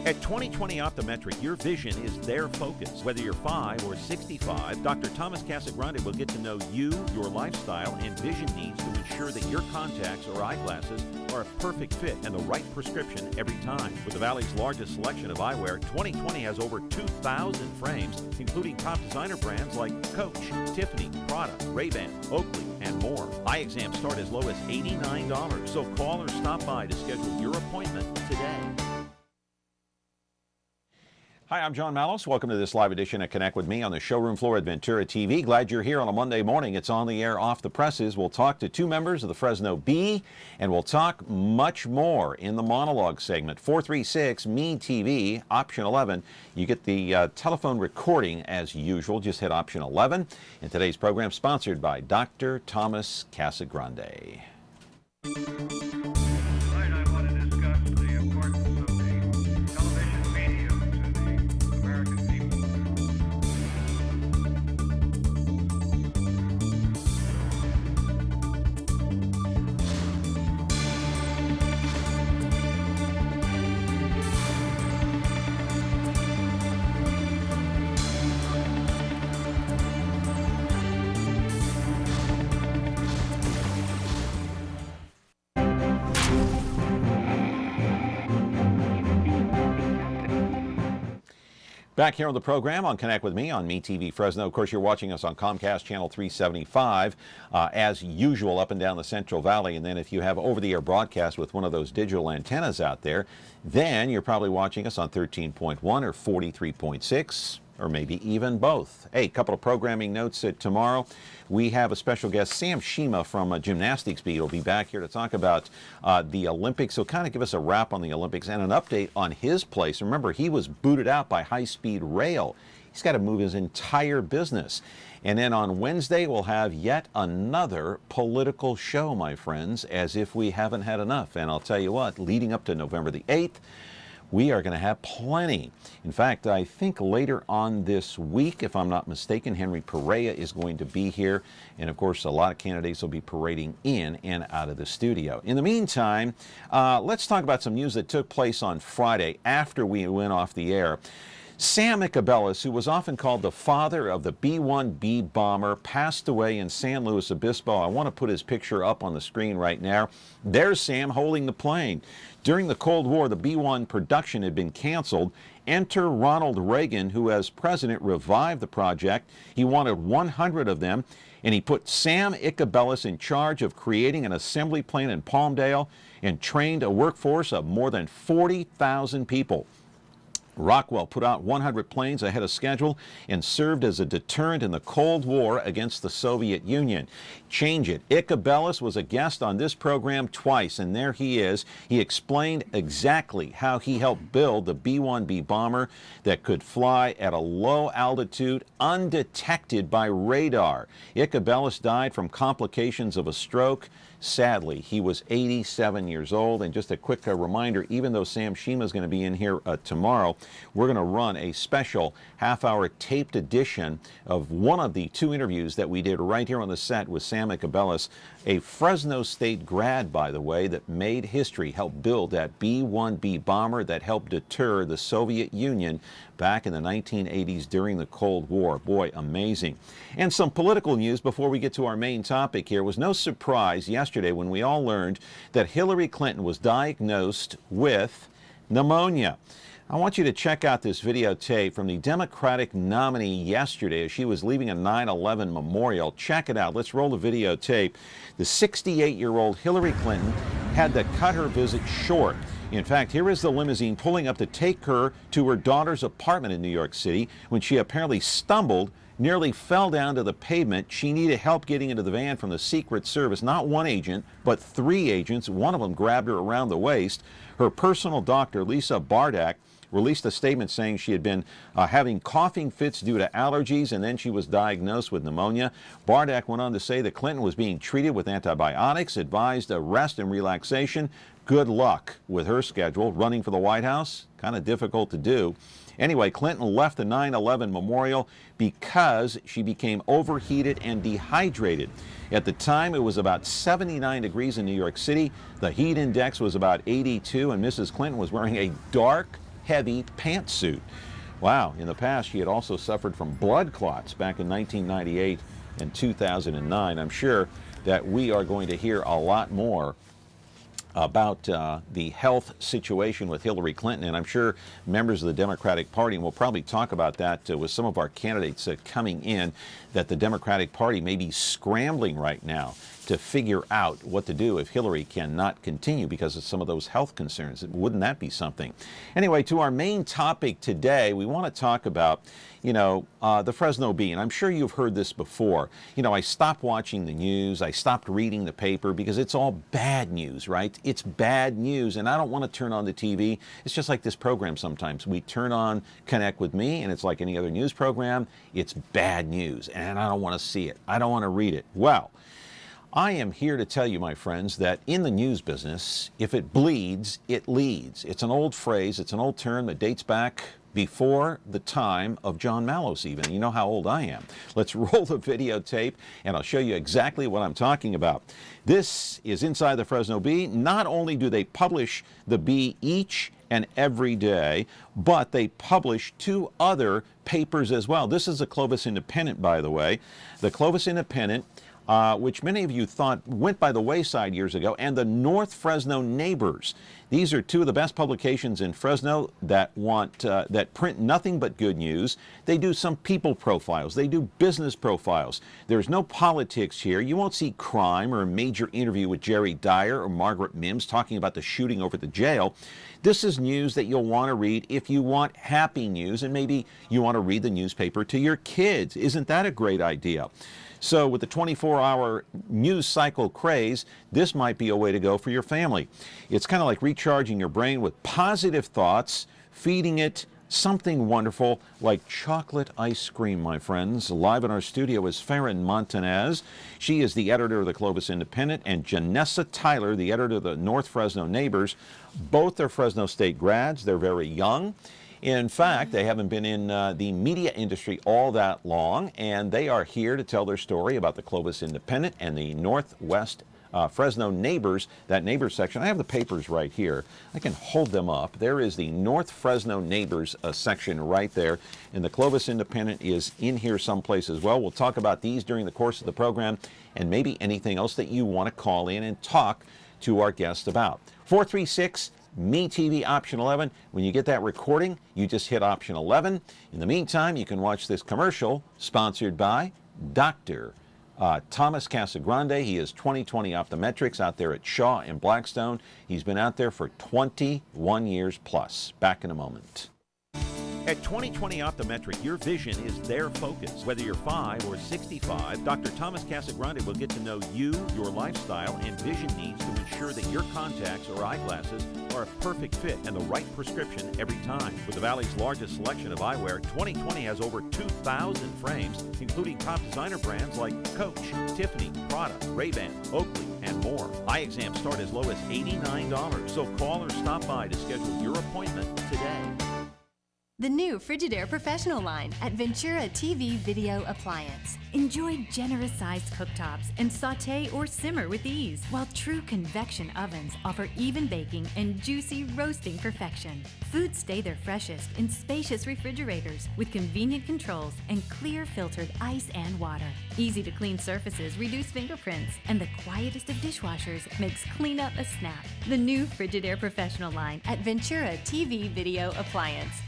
At 2020 Optometric, your vision is their focus. Whether you're 5 or 65, Dr. Thomas Casagrande will get to know you, your lifestyle, and vision needs to ensure that your contacts or eyeglasses are a perfect fit and the right prescription every time. With the Valley's largest selection of eyewear, 2020 has over 2,000 frames, including top designer brands like Coach, Tiffany, Prada, Ray-Ban, Oakley, and more. Eye exams start as low as $89, so call or stop by to schedule your appointment today. Hi, I'm John Mallos. Welcome to this live edition of Connect with Me on the showroom floor at Ventura TV. Glad you're here on a Monday morning. It's on the air, off the presses. We'll talk to two members of the Fresno Bee, and we'll talk much more in the monologue segment. 436-ME-TV, option 11. You get the telephone recording as usual. Just hit option 11. And today's program sponsored by Dr. Thomas Casagrande. Back here on the program on Connect with Me on MeTV Fresno. Of course, you're watching us on Comcast Channel 375, as usual, up and down the Central Valley. And then if you have over-the-air broadcast with one of those digital antennas out there, then you're probably watching us on 13.1 or 43.6. Or maybe even both. Hey, a couple of programming notes tomorrow. We have a special guest, Sam Shima from Gymnastics Beat. Will be back here to talk about the Olympics. So kind of give us a wrap on the Olympics and an update on his place. Remember, he was booted out by high-speed rail. He's got to move his entire business. And then on Wednesday, we'll have yet another political show, my friends, as if we haven't had enough. And I'll tell you what, leading up to November the 8th, we are going to have plenty. In fact, I think later on this week, if I'm not mistaken, Henry Perea is going to be here. And of course, a lot of candidates will be parading in and out of the studio. In the meantime, let's talk about some news that took place on Friday after we went off the air. Sam Icabellis, who was often called the father of the B-1B bomber, passed away in San Luis Obispo. I want to put his picture up on the screen right now. There's Sam holding the plane. During the Cold War, the B-1 production had been canceled. Enter Ronald Reagan, who as president revived the project. He wanted 100 of them, and he put Sam Icabellis in charge of creating an assembly plant in Palmdale and trained a workforce of more than 40,000 people. Rockwell put out 100 planes ahead of schedule and served as a deterrent in the Cold War against the Soviet Union. Change it. Icabellis was a guest on this program twice, and there he is. He explained exactly how he helped build the B-1B bomber that could fly at a low altitude undetected by radar. Icabellis died from complications of a stroke. Sadly, he was 87 years old. And just a quick reminder, even though Sam Shima is going to be in here tomorrow, we're going to run a special half-hour taped edition of one of the two interviews that we did right here on the set with Sam Icabellis, a Fresno State grad, by the way, that made history, helped build that B-1B bomber that helped deter the Soviet Union back in the 1980s during the Cold War. Boy, amazing. And some political news before we get to our main topic here. It was no surprise yesterday when we all learned that Hillary Clinton was diagnosed with pneumonia. I want you to check out this videotape from the Democratic nominee yesterday as she was leaving a 9/11 memorial. Check it out. Let's roll the videotape. The 68-year-old Hillary Clinton had to cut her visit short. In fact, here is the limousine pulling up to take her to her daughter's apartment in New York City when she apparently stumbled, nearly fell down to the pavement. She needed help getting into the van from the Secret Service. Not one agent, but 3 agents. One of them grabbed her around the waist. Her personal doctor, Lisa Bardak, released a statement saying she had been having coughing fits due to allergies, and then she was diagnosed with pneumonia. Bardak went on to say that Clinton was being treated with antibiotics, advised rest and relaxation. Good luck with her schedule. Running for the White House, kind of difficult to do. Anyway, Clinton left the 9/11 memorial because she became overheated and dehydrated. At the time, it was about 79 degrees in New York City. The heat index was about 82, and Mrs. Clinton was wearing a dark heavy pantsuit. Wow, in the past she had also suffered from blood clots back in 1998 and 2009. I'm sure that we are going to hear a lot more about the health situation with Hillary Clinton, and I'm sure members of the Democratic Party, and we'll probably talk about that with some of our candidates coming in, that the Democratic Party may be scrambling right now to figure out what to do if Hillary cannot continue because of some of those health concerns. Wouldn't that be something? Anyway, to our main topic today, we want to talk about, the Fresno Bee. And I'm sure you've heard this before. I stopped watching the news. I stopped reading the paper because it's all bad news, right? It's bad news, and I don't want to turn on the TV. It's just like this program sometimes. We turn on Connect with Me, and it's like any other news program. It's bad news, and I don't want to see it. I don't want to read it. Well, I am here to tell you, my friends, that in the news business, if it bleeds, it leads. It's an old phrase. It's an old term that dates back before the time of John Mallos even. You know how old I am. Let's roll the videotape, and I'll show you exactly what I'm talking about. This is Inside the Fresno Bee. Not only do they publish the Bee each and every day, but they publish 2 other papers as well. This is the Clovis Independent, by the way. The Clovis Independent, which many of you thought went by the wayside years ago, and the North Fresno Neighbors. These are 2 of the best publications in Fresno that that print nothing but good news. They do some people profiles. They do business profiles. There's no politics here. You won't see crime or a major interview with Jerry Dyer or Margaret Mims talking about the shooting over the jail. This is news that you'll want to read if you want happy news, and maybe you want to read the newspaper to your kids. Isn't that a great idea? So with the 24-hour news cycle craze, this might be a way to go for your family. It's kind of like recharging your brain with positive thoughts, feeding it something wonderful like chocolate ice cream, my friends. Live in our studio is Farin Montanez. She is the editor of the Clovis Independent, and Janessa Tyler, the editor of the North Fresno Neighbors. Both are Fresno State grads. They're very young. In fact, they haven't been in the media industry all that long, and they are here to tell their story about the Clovis Independent and the Northwest Fresno Neighbors, that Neighbors section. I have the papers right here. I can hold them up. There is the North Fresno Neighbors section right there, and the Clovis Independent is in here someplace as well. We'll talk about these during the course of the program, and maybe anything else that you want to call in and talk to our guest about. 436 MeTV option 11. When you get that recording, you just hit option 11. In the meantime, you can watch this commercial sponsored by Dr. Thomas Casagrande. He is 20/20 Optometrics out there at Shaw and Blackstone. He's been out there for 21 years plus. Back in a moment. At 20/20 Optometric, your vision is their focus. Whether you're 5 or 65, Dr. Thomas Casagrande will get to know you, your lifestyle, and vision needs to ensure that your contacts or eyeglasses are a perfect fit and the right prescription every time. With the Valley's largest selection of eyewear, 20/20 has over 2,000 frames, including top designer brands like Coach, Tiffany, Prada, Ray-Ban, Oakley, and more. Eye exams start as low as $89, so call or stop by to schedule your appointment today. The new Frigidaire Professional line at Ventura TV Video Appliance. Enjoy generous-sized cooktops and sauté or simmer with ease, while true convection ovens offer even baking and juicy roasting perfection. Foods stay their freshest in spacious refrigerators with convenient controls and clear filtered ice and water. Easy to clean surfaces reduce fingerprints, and the quietest of dishwashers makes cleanup a snap. The new Frigidaire Professional line at Ventura TV Video Appliance.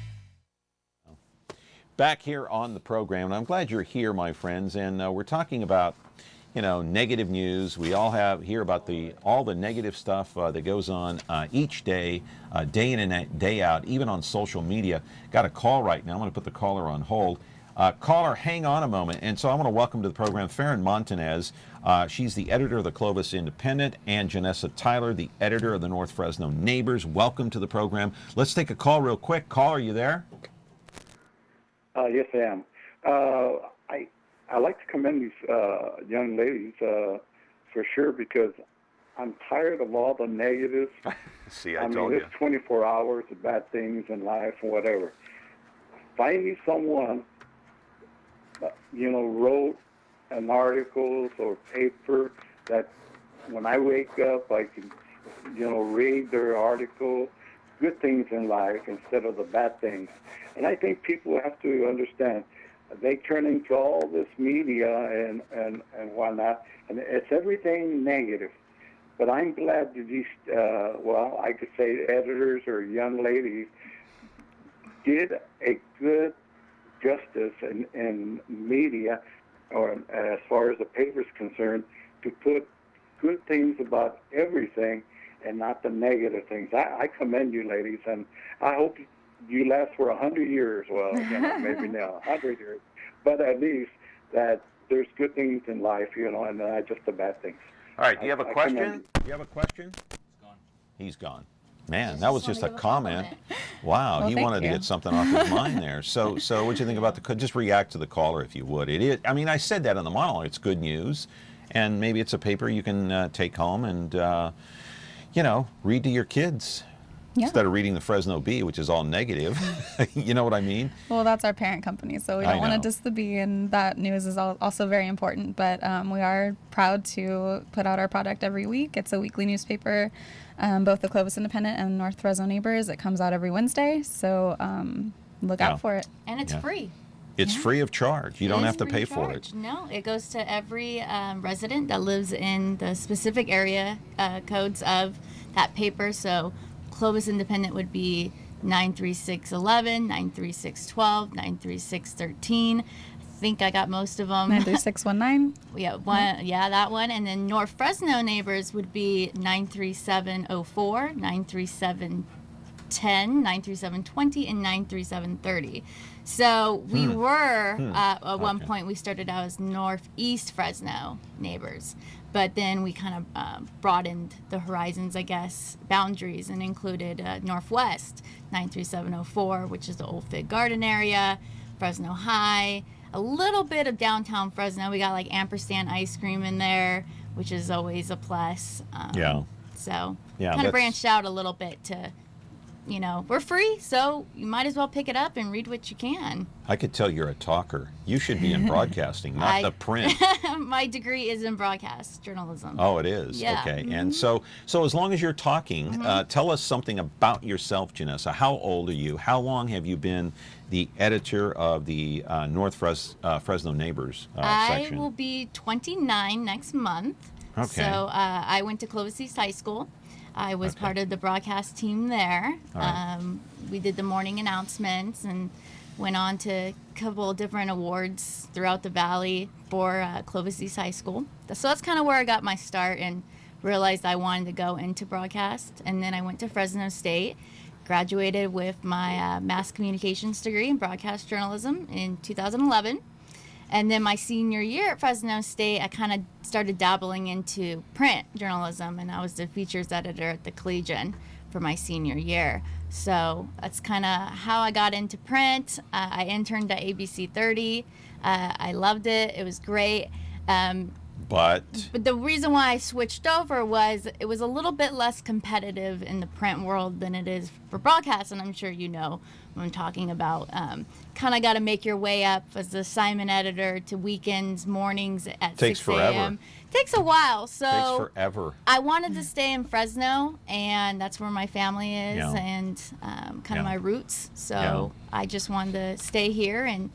Back here on the program, and I'm glad you're here, my friends, and we're talking about, negative news. We all hear about all the negative stuff that goes on each day, day in and day out, even on social media. Got a call right now. I'm going to put the caller on hold. Caller, hang on a moment. And so I want to welcome to the program Farin Montanez. She's the editor of the Clovis Independent, and Janessa Tyler, the editor of the North Fresno Neighbors. Welcome to the program. Let's take a call real quick. Caller, are you there? Yes, I am. I like to commend these young ladies for sure, because I'm tired of all the negatives. See, I told you. There's 24 hours of bad things in life and whatever. Find me someone, wrote an article or paper that when I wake up, I can, read their article good things in life instead of the bad things. And I think people have to understand they turn into all this media and whatnot, and it's everything negative. But I'm glad that these, well, I could say editors or young ladies did a good justice in media, or as far as the paper is concerned, to put good things about everything and not the negative things. I commend you, ladies, and I hope you last for 100 years. Well, maybe now 100 years, but at least that there's good things in life, and not just the bad things. All right, do you have a question? Do you have a question? He's gone. Man, that was just a comment. Wow, Well, he thank wanted to you. get something off his mind there. So what'd you think about just react to the caller if you would. It is, I mean, I said that in the monologue. It's good news, and maybe it's a paper you can take home and, read to your kids. Yeah. Instead of reading the Fresno Bee, which is all negative. You know what I mean? Well, that's our parent company, so we I don't want to know. diss the bee, and that news is also very important. But we are proud to put out our product every week. It's a weekly newspaper, both the Clovis Independent and North Fresno Neighbors. It comes out every Wednesday, so look Yeah. out for it. And it's Yeah. free. It's free of charge. You don't It have is to free pay of for it. charge. No, it goes to every resident that lives in the specific area codes of that paper. So Clovis Independent would be 93611, 93612, 93613. I think I got most of them. 93619. Yeah, that one. And then North Fresno Neighbors would be 93704, 93710, 93720, and 93730. So we were, at one Okay. point, we started out as Northeast Fresno Neighbors. But then we kind of broadened the horizons, I guess, boundaries, and included Northwest 93704, which is the Old Fig Garden area, Fresno High, a little bit of downtown Fresno. We got like ampersand ice cream in there, which is always a plus. Yeah. So Yeah, kind that's- of branched out a little bit to, we're free, so you might as well pick it up and read what you can. I could tell you're a talker. You should be in broadcasting, not the print. My degree is in broadcast journalism. Oh, it is? Yeah. Okay. And so as long as you're talking, tell us something about yourself, Janessa. How old are you? How long have you been the editor of the North Fresno Neighbors section? I will be 29 next month. Okay. So I went to Clovis East High School. I was Okay. part of the broadcast team there. All right. We did the morning announcements and went on to a couple of different awards throughout the valley for Clovis East High School. So that's kind of where I got my start and realized I wanted to go into broadcast. And then I went to Fresno State, graduated with my mass communications degree in broadcast journalism in 2011. And then my senior year at Fresno State, I kind of started dabbling into print journalism, and I was the features editor at the Collegian for my senior year. So that's kind of how I got into print. I interned at ABC 30. I loved it. It was great. But But the reason why I switched over was it was a little bit less competitive in the print world than it is for broadcast, and I'm sure you know what I'm talking about. Kind of got to make your way up as the assignment editor to weekends, mornings at Takes 6 a.m. forever. Takes a while, so takes forever. I wanted to stay in Fresno, and that's where my family is, Yeah. and kind Yeah. of my roots. So Yeah. I just wanted to stay here and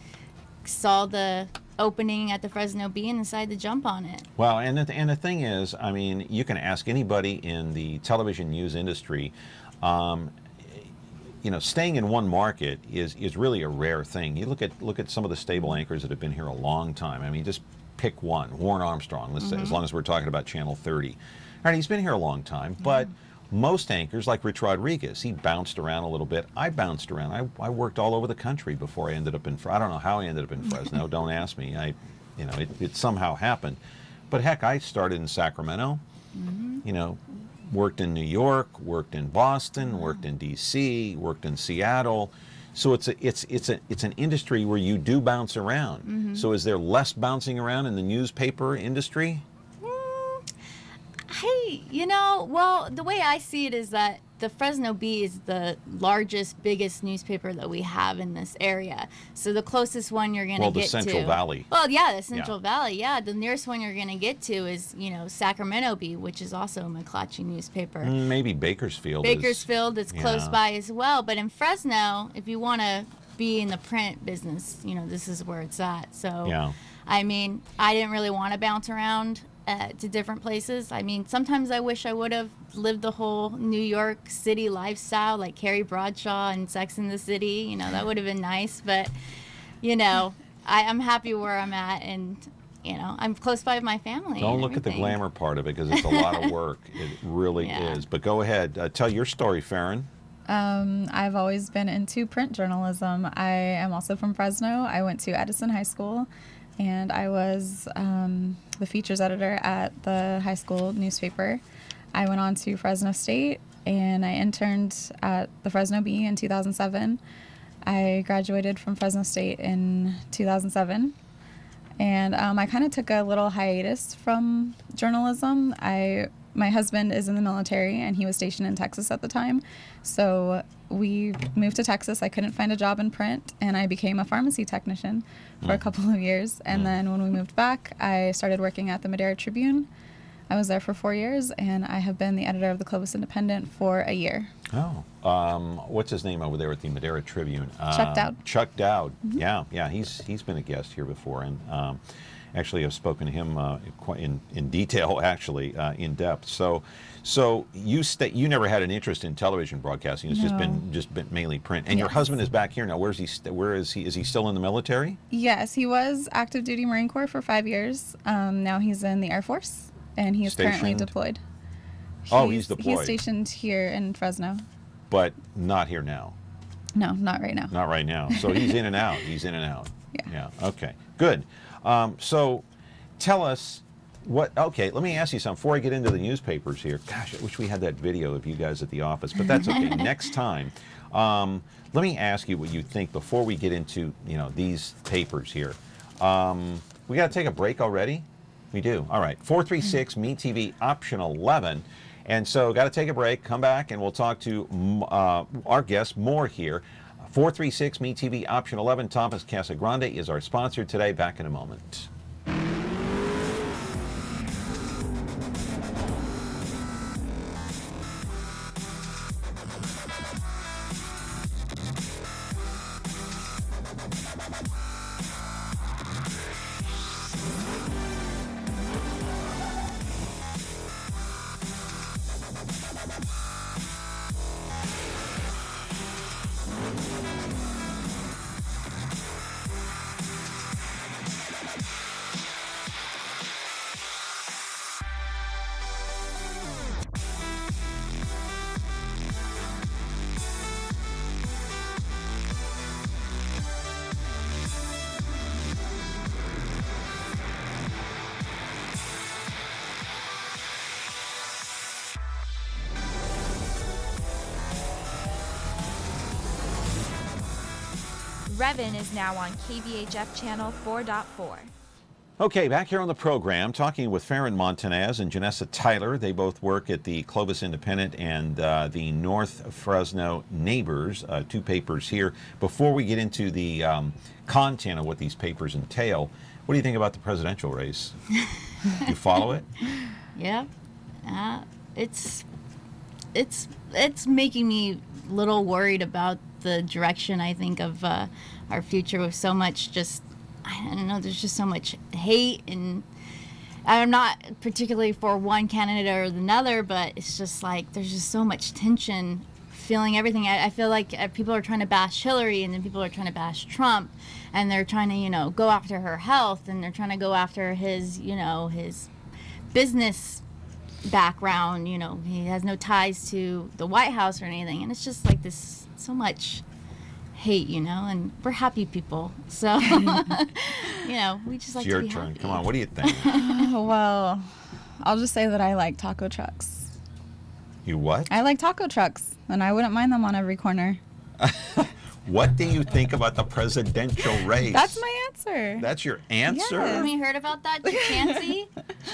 saw the opening at the Fresno Bee and decided to jump on it. Well, and the thing is, I mean, you can ask anybody in the television news industry. Staying in one market is really a rare thing. You look at some of the stable anchors that have been here a long time. I mean, just pick one, Warren Armstrong. Let's say, as long as we're talking about Channel 30. All right, he's been here a long time, but most anchors, like Rich Rodriguez, he bounced around a little bit. I bounced around. I worked all over the country before I ended up in. I don't know how I ended up in Fresno. Don't ask me. It somehow happened. But heck, I started in Sacramento. Worked in New York, worked in Boston, worked in D.C., worked in Seattle. So it's an industry where you do bounce around. So is there less bouncing around in the newspaper industry? Well, the way I see it is that the Fresno Bee is the largest, biggest newspaper that we have in this area. So the closest one you're going to get to... Well, the Central Valley. Well, yeah, the Central Valley, yeah. The nearest one you're going to get to is, Sacramento Bee, which is also a McClatchy newspaper. Maybe Bakersfield. Bakersfield is close by as well. But in Fresno, if you want to be in the print business, this is where it's at. So, I mean, I didn't really want to bounce around to different places. I mean, sometimes I wish I would have lived the whole New York City lifestyle like Carrie Bradshaw and Sex and the City. That would have been nice. But, I'm happy where I'm at, and, I'm close by with my family. Don't look at the glamour part of it, because it's a lot of work. It really is. But go ahead. Tell your story, Farin. I've always been into print journalism. I am also from Fresno. I went to Edison High School, and I was the features editor at the high school newspaper. I went on to Fresno State, and I interned at the Fresno Bee in 2007. I graduated from Fresno State in 2007, and I kind of took a little hiatus from journalism. My husband is in the military, and he was stationed in Texas at the time. So we moved to Texas. I couldn't find a job in print, and I became a pharmacy technician for a couple of years. And then when we moved back, I started working at the Madera Tribune. I was there for 4 years, and I have been the editor of the Clovis Independent for a year. Oh, what's his name over there at the Madera Tribune? Chuck Dowd. Chuck Dowd. Yeah, he's been a guest here before, and actually I've spoken to him quite in detail, actually, in depth. So you never had an interest in television broadcasting. It's just been mainly print. And your husband is back here now. Where is he? Is he still in the military? Yes, he was active duty Marine Corps for 5 years. Now he's in the Air Force, and he is currently deployed. He's deployed. He's stationed here in Fresno. But not here now. No, not right now. Not right now. So he's in and out. Yeah. Okay. Good. So tell us let me ask you something before I get into the newspapers here. Gosh, I wish we had that video of you guys at the office, but that's okay. Next time. Let me ask you what you think before we get into, these papers here. We got to take a break already? We do. All right. 436 Meet TV option 11. And so got to take a break, come back, and we'll talk to our guests more here. 436 Meet TV option 11. Thomas Casagrande is our sponsor today. Back in a moment. Revin is now on KVHF channel 4.4. Okay, back here on the program, talking with Farin Montanez and Janessa Tyler. They both work at the Clovis Independent and the North Fresno Neighbors, two papers here. Before we get into the content of what these papers entail, what do you think about the presidential race? You follow it? Yeah. It's making me a little worried about the direction, I think, of our future with so much I don't know, there's just so much hate, and I'm not particularly for one candidate or another, but it's just like there's just so much tension feeling everything. I feel like people are trying to bash Hillary, and then people are trying to bash Trump, and they're trying to, go after her health, and they're trying to go after his, his business background. He has no ties to the White House or anything, and it's just like this so much hate, and we're happy people, so we just like it's your to be turn. happy. Come on, what do you think? Well, I'll just say that I like taco trucks. You what? I like taco trucks, and I wouldn't mind them on every corner. What do you think about the presidential race? That's my answer. That's your answer? Yes. Have you heard about that, Chansey?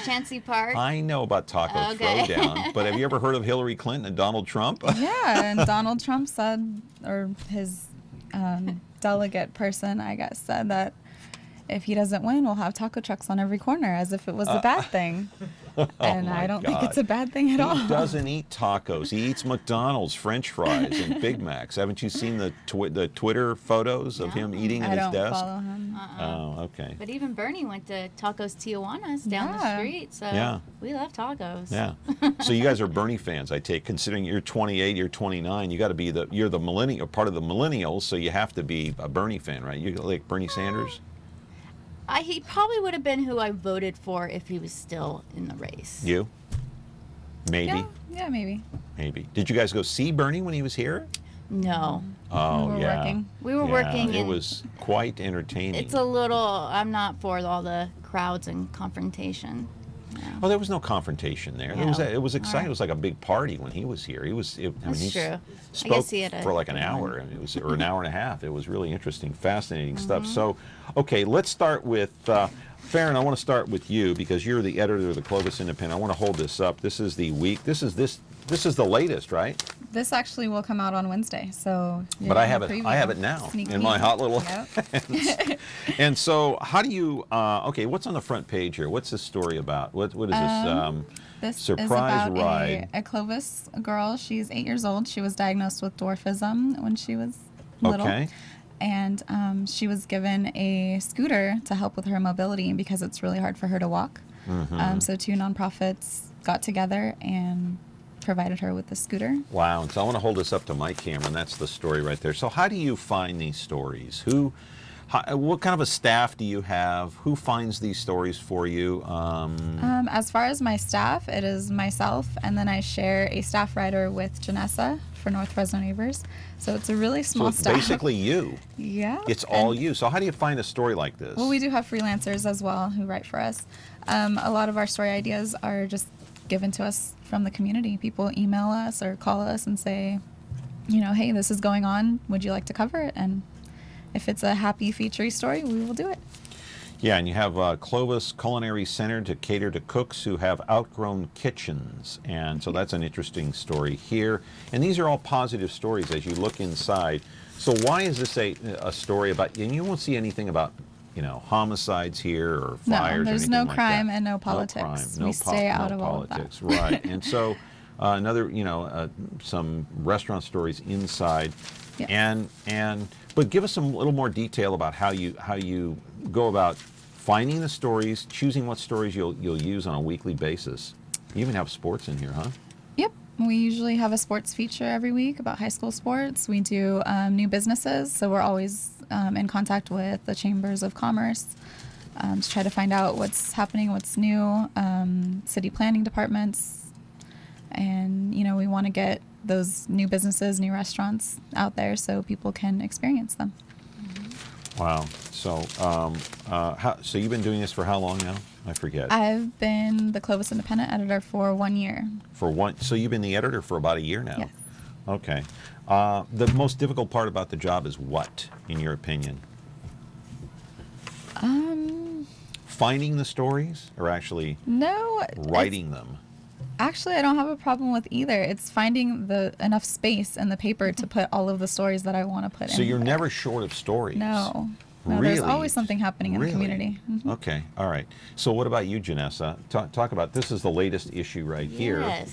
Chancey Park. I know about Taco Okay. Throwdown, but have you ever heard of Hillary Clinton and Donald Trump? Yeah, and Donald Trump said, or his delegate person, I guess, said that if he doesn't win, we'll have taco trucks on every corner, as if it was a bad thing. And my I don't think God. it's a bad thing at all. He doesn't eat tacos. He eats McDonald's French fries and Big Macs. Haven't you seen the Twitter photos of him eating at I his don't desk? follow him. Oh, okay. But even Bernie went to Tacos Tijuana's down the Yeah. street, so Yeah. we love tacos. Yeah. So you guys are Bernie fans, I take. Considering you're 28, you're 29, you got to be you're the millennial, part of the millennials, so you have to be a Bernie fan, right? You like Bernie Sanders? He probably would have been who I voted for if he was still in the race. You? Maybe. Yeah, maybe. Maybe. Did you guys go see Bernie when he was here? No. Oh, We were yeah. working. We were Yeah, working, It and was quite entertaining. it's a little, I'm not for all the crowds and confrontation. Oh, there was no confrontation there. No. It was exciting. It was like a big party when he was here. That's he true. I spoke guess he had a for like an good hour. one. I mean, it was or an hour and a half. It was really interesting, fascinating stuff. Mm-hmm. So, okay, let's start with Farin. I want to start with you because you're the editor of the Clovis Independent. I want to hold this up. This is the week. This is the latest, right? This actually will come out on Wednesday, so. you're But I getting have a it. preview. I have it now Sneak in my peek. hot little. Yep. And so, how do you? Okay, what's on the front page here? What's this story about? What is this? This Surprise is about ride. a Clovis girl. She's 8 years old. She was diagnosed with dwarfism when she was little. Okay. And she was given a scooter to help with her mobility because it's really hard for her to walk. Mm-hmm. So 2 nonprofits got together and provided her with the scooter. Wow. And so I want to hold this up to my camera, and that's the story right there. So how do you find these stories? What kind of a staff do you have? Who finds these stories for you? As far as my staff, it is myself, and then I share a staff writer with Janessa for North Fresno Neighbors. So it's a really So small it's staff. basically you. Yeah. It's all and- you. So how do you find a story like this? Well, we do have freelancers as well who write for us. A lot of our story ideas are just given to us from the community. People email us or call us and say, hey, this is going on. Would you like to cover it? And if it's a happy featurey story, we will do it. Yeah, and you have Clovis Culinary Center to cater to cooks who have outgrown kitchens. And so that's an interesting story here. And these are all positive stories as you look inside. So why is this a story about, and you won't see anything about, homicides here or fires or No, there's anything no like crime that. and no No politics. crime, We stay out no of all of that. politics. Right. And so another, some restaurant stories inside. Yes. But give us a little more detail about how you go about finding the stories, choosing what stories you'll use on a weekly basis. You even have sports in here, huh? Yep. We usually have a sports feature every week about high school sports. We do new businesses, so we're always in contact with the chambers of commerce to try to find out what's happening, what's new, city planning departments, and we want to get those new businesses, new restaurants out there so people can experience them. Wow. So, so you've been doing this for how long now? I forget. I've been the Clovis Independent editor for 1 year. So you've been the editor for about a year now. Yes. Okay. The most difficult part about the job is what, in your opinion? Finding the stories, or actually No. writing them? Actually, I don't have a problem with either. It's finding enough space in the paper to put all of the stories that I want to put in. So you're there. never short of stories. No. No, Really? there's always something happening in Really? the community. Mhm. Okay. All right. So what about you, Janessa? Talk about, this is the latest issue right here. Yes.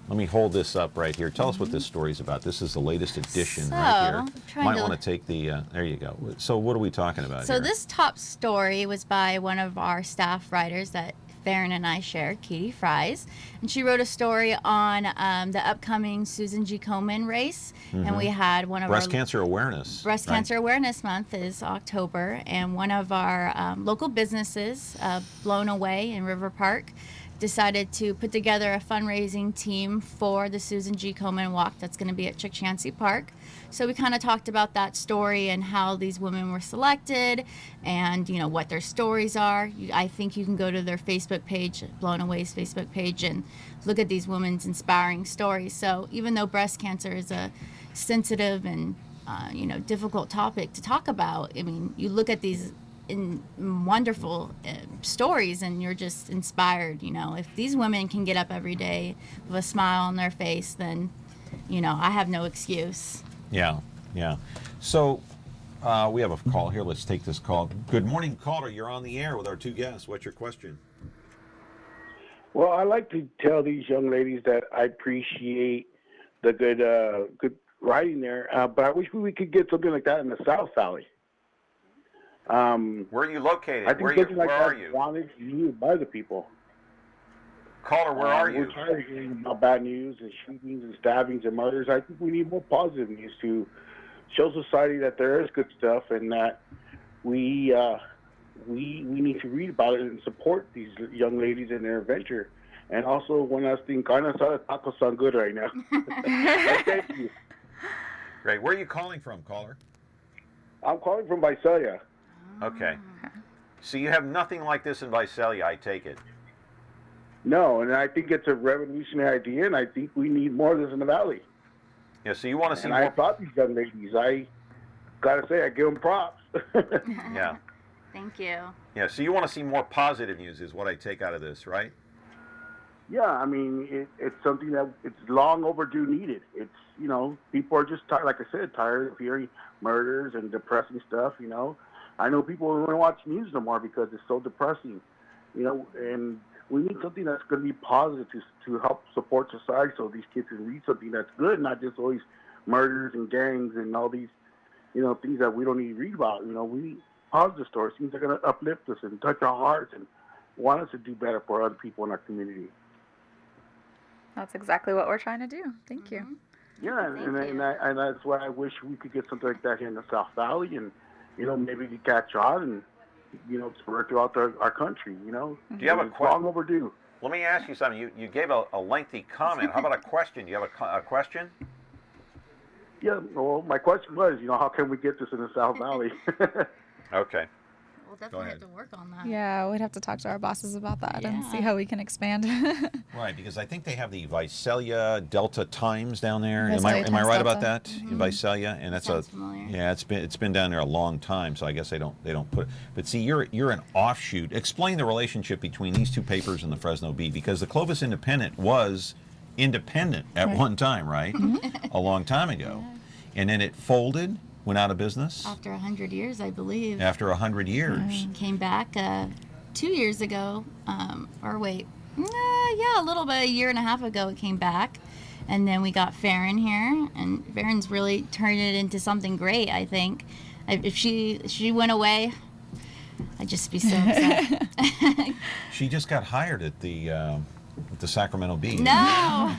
Let me hold this up right here. Tell us what this story is about. This is the latest edition So, right here. I'm trying Might to- want to take the, there you go. So what are we talking about So here? this top story was by one of our staff writers that Farin and I share, Katie Fries, and she wrote a story on the upcoming Susan G. Komen race, and we had one of Breast our Cancer Awareness. Breast right? Cancer Awareness Month is October, and one of our local businesses, Blown Away in River Park, decided to put together a fundraising team for the Susan G. Komen Walk that's going to be at Chancey Park. So we kind of talked about that story and how these women were selected and, what their stories are. I think you can go to their Facebook page, Blown Away's Facebook page, and look at these women's inspiring stories. So even though breast cancer is a sensitive and, difficult topic to talk about, I mean, you look at these wonderful stories, and you're just inspired. If these women can get up every day with a smile on their face, then I have no excuse. Yeah. So we have a call here. Let's take this call. Good morning, caller. You're on the air with our two guests. What's your question? Well, I like to tell these young ladies that I appreciate the good writing there, but I wish we could get something like that in the South Valley. Where are you located? I think something like where that are you? wanted used by the people. Caller, where are you? We're tired of hearing about bad news and shootings and stabbings and murders. I think we need more positive news to show society that there is good stuff and that we need to read about it and support these young ladies in their adventure. And also, one last thing, carne asada tacos sound good right now. Thank you. Great. Where are you calling from, caller? I'm calling from Visalia. Okay. So you have nothing like this in Visalia, I take it. No, and I think it's a revolutionary idea, and I think we need more of this in the valley. Yeah. So you want to see and more? I applaud these young ladies. I gotta say, I give them props. Yeah. Thank you. Yeah. So you want to see more positive news, is what I take out of this, right? Yeah, I mean, it's something that it's long overdue needed. It's, people are just tired, like I said, tired of hearing murders and depressing stuff, I know people don't want to watch news no more because it's so depressing, and we need something that's going to be positive to help support society so these kids can read something that's good, not just always murders and gangs and all these, things that we don't need to read about. We need positive stories, things that are going to uplift us and touch our hearts and want us to do better for other people in our community. That's exactly what we're trying to do. Thank you. Yeah, and that's why I wish we could get something like that here in the South Valley, and maybe we catch on and spread throughout our country. Do you have a it's long overdue. Let me ask you something. You gave a lengthy comment. How about a question? Do you have a question? Yeah. Well, my question was, how can we get this in the South Valley? Okay. We'll definitely have to work on that. Yeah, we'd have to talk to our bosses about that and see Yeah. how we can expand. Right, because I think they have the Visalia Delta Times down there. Visalia Am I Times right about Delta. that in Visalia? And that's Sounds familiar. yeah, it's been down there a long time, so I guess they don't put it. But see, you're an offshoot. Explain the relationship between these two papers and the Fresno Bee, because the Clovis Independent was independent at one time, right? A long time ago, and then it folded. Went out of business? After 100 years, I believe. After 100 years. Came back 2 years ago. A little bit, a year and a half ago it came back. And then we got Farin here. And Farin's really turned it into something great, I think. If she went away, I'd just be so upset. She just got hired at the Sacramento Bee. No!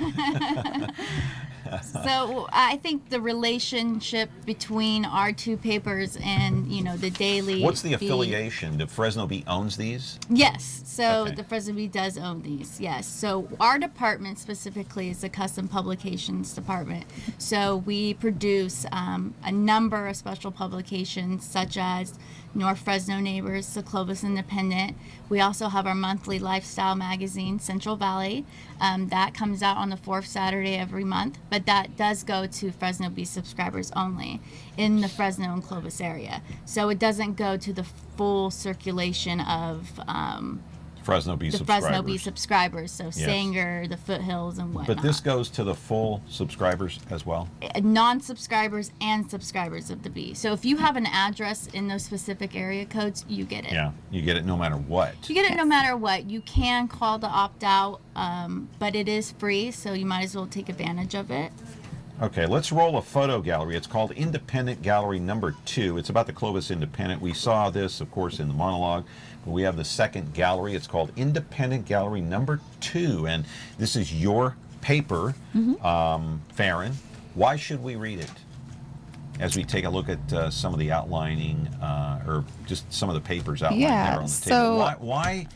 So I think the relationship between our two papers and, the daily... What's the Bee- affiliation? The Fresno Bee owns these? Yes. So Okay. the Fresno Bee does own these. Yes. So our department specifically is the custom publications department. So we produce a number of special publications such as North Fresno Neighbors, the Clovis Independent. We also have our monthly lifestyle magazine, Central Valley. That comes out on the fourth Saturday every month, but that does go to Fresno Bee subscribers only in the Fresno and Clovis area. So it doesn't go to the full circulation of Fresno Bee the subscribers. Fresno Bee subscribers, so Sanger, the Foothills, and whatnot. But this goes to the full subscribers as well? Non-subscribers and subscribers of the Bee. So if you have an address in those specific area codes, you get it. Yeah, you get it no matter what. You get it no matter what. You can call to opt out, but it is free, so you might as well take advantage of it. Okay, let's roll a photo gallery. It's called Independent Gallery number 2. It's about the Clovis Independent. We saw this, of course, in the monologue. But we have the second gallery. It's called Independent Gallery number 2. And this is your paper, Farin. Why should we read it? As we take a look at some of the outlining, or just some of the papers outlined there on the table. Why?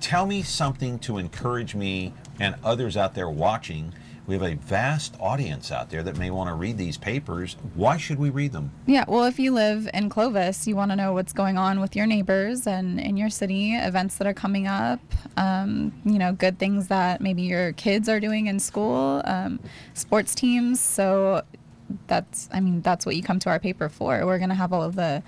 Tell me something to encourage me and others out there watching. We have a vast audience out there that may want to read these papers. Why should we read them? Yeah, well, if you live in Clovis, you want to know what's going on with your neighbors and in your city, events that are coming up, good things that maybe your kids are doing in school, sports teams. So that's what you come to our paper for. We're going to have all of the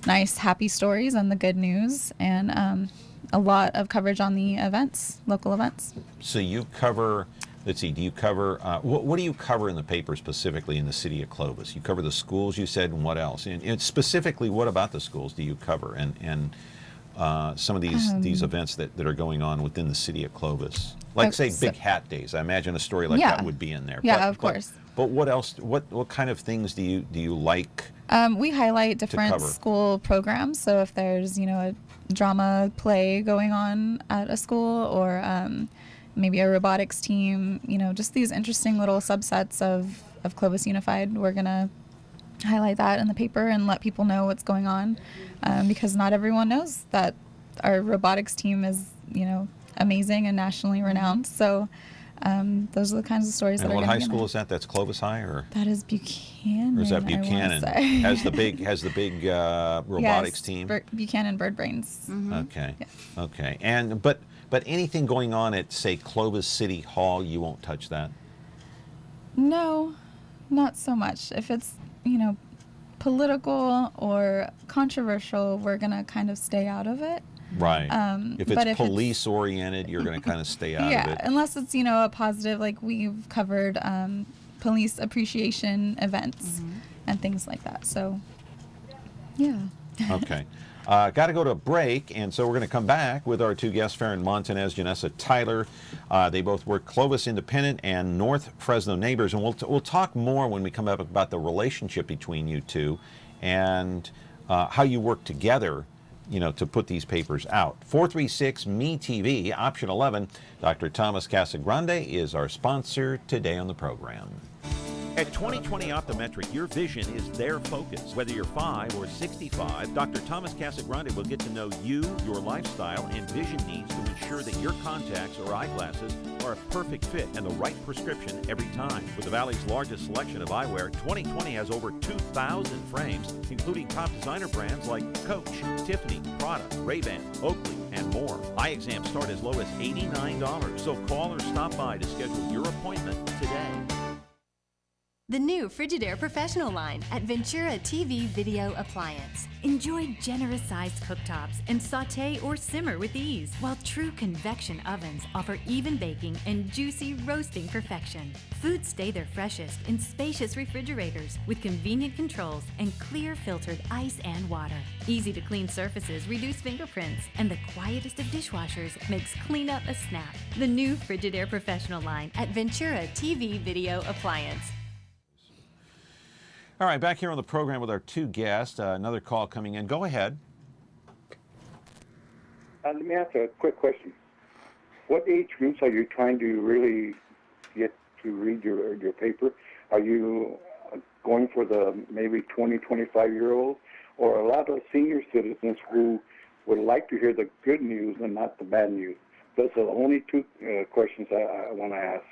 nice, happy stories and the good news, and a lot of coverage on the events, local events. So you cover, let's see, do you cover, what do you cover in the paper specifically in the city of Clovis? You cover the schools, you said, and what else? And specifically, what about the schools do you cover? And some of these events that are going on within the city of Clovis? Like, say, Big Hat Days. I imagine a story like that would be in there. Yeah, of course. But what else, what kind of things do you like? We highlight different school programs. So if there's, a drama play going on at a school, or maybe a robotics team, just these interesting little subsets of Clovis Unified, we're going to highlight that in the paper and let people know what's going on, because not everyone knows that our robotics team is, amazing and nationally renowned. So those are the kinds of stories that are going to be. And what high school is that? That's Clovis High, or? That is Buchanan. Or is that Buchanan? Has the big robotics team? Buchanan Bird Brains. Mm-hmm. Okay. Yes. Okay. And but anything going on at, say, Clovis City Hall, you won't touch that? No, not so much. If it's, political or controversial, we're going to kind of stay out of it. Right. If but it's police oriented, you're going to kind of stay out of it. Yeah, unless it's, a positive, like we've covered police appreciation events and things like that. So, yeah. Okay. Got to go to a break, and so we're going to come back with our two guests, Farin Montanez, Janessa Tyler. They both work Clovis Independent and North Fresno Neighbors, and we'll talk more when we come up about the relationship between you two and how you work together, to put these papers out. 436-ME-TV, option 11. Dr. Thomas Casagrande is our sponsor today on the program. At 2020 Optometric, your vision is their focus. Whether you're 5 or 65, Dr. Thomas Casagrande will get to know you, your lifestyle, and vision needs to ensure that your contacts or eyeglasses are a perfect fit and the right prescription every time. With the Valley's largest selection of eyewear, 2020 has over 2,000 frames, including top designer brands like Coach, Tiffany, Prada, Ray-Ban, Oakley, and more. Eye exams start as low as $89, so call or stop by to schedule your appointment today. The new Frigidaire Professional line at Ventura TV Video Appliance. Enjoy generous-sized cooktops and sauté or simmer with ease, while true convection ovens offer even baking and juicy roasting perfection. Foods stay their freshest in spacious refrigerators with convenient controls and clear filtered ice and water. Easy to clean surfaces reduce fingerprints, and the quietest of dishwashers makes cleanup a snap. The new Frigidaire Professional line at Ventura TV Video Appliance. All right, back here on the program with our two guests. Another call coming in. Go ahead. Let me ask a quick question. What age groups are you trying to really get to read your paper? Are you going for the maybe 20, 25-year-olds, or a lot of senior citizens who would like to hear the good news and not the bad news? Those are the only two questions I want to ask.